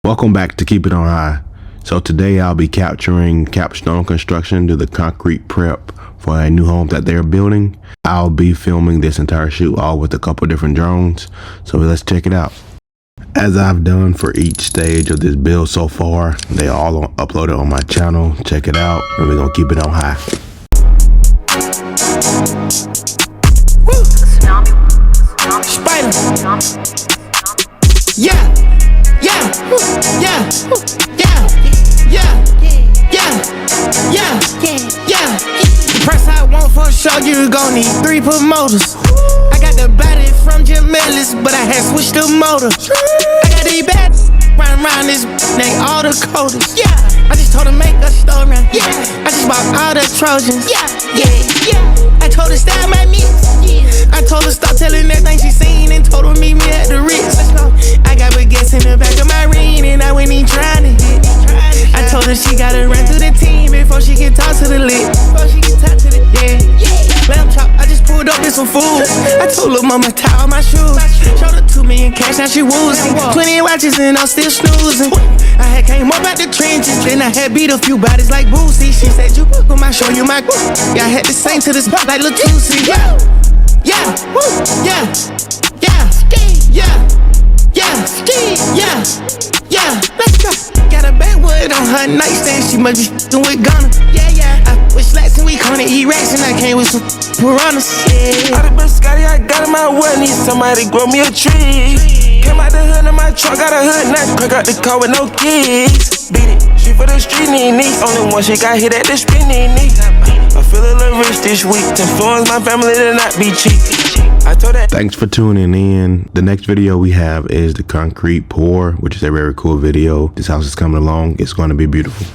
Welcome back to Keep It On High. So today I'll be capturing Capstone construction to the concrete prep for a new home that they're building. I'll be filming this entire shoot all with a couple different drones. So let's check it out. As I've done for each stage of this build so far, they all uploaded on my channel. Check it out and we're gonna keep it on high. Woo. Spider. Yeah. Yeah. Yeah. Yeah. Yeah. Yeah. Yeah. The price I want for a show, you gon' need 3 promoters. I got the body from Jim Ellis, but I had switched the motor. I got these bad round this, they all the coders. Yeah. I just told her make a story. Yeah. I just bought all the Trojans. Yeah. I told her style my mix. I told her stop telling everything she seen and told her meet me at the Ritz. I got baguettes in the back of my ring and I wasn't even trying to hit. I told her she gotta run through the team before she can talk to the lid. Lamb chop, I just pulled up with some food. I told her mama tie all my shoes. Showed her 2 million cash, now she woozing. 20 watches and I'm still snoozing. I had came up out the trenches, then I had beat a few bodies like Boosie. She said you book 'em, I show you my. Yeah, I had to sing to this pop like Lil Tusi. Yeah. Let's go. Got a backwood on her nightstand. She must be f***ing with Ghana. I with slacks and we gonna eat racks and I came with some piranhas. Out of Biscotti, I got in my well, need somebody grow me a tree. Came out the hood in my truck, got a hood nut, crack out the car with no keys. Beat it, she for the street knee. Only one she got hit at the spinning knee. I feel a little rich this week, to influence my family to not be cheap. I told that. Thanks for tuning in. The next video we have is the concrete pour, which is a very cool video. This house is coming along. It's going to be beautiful.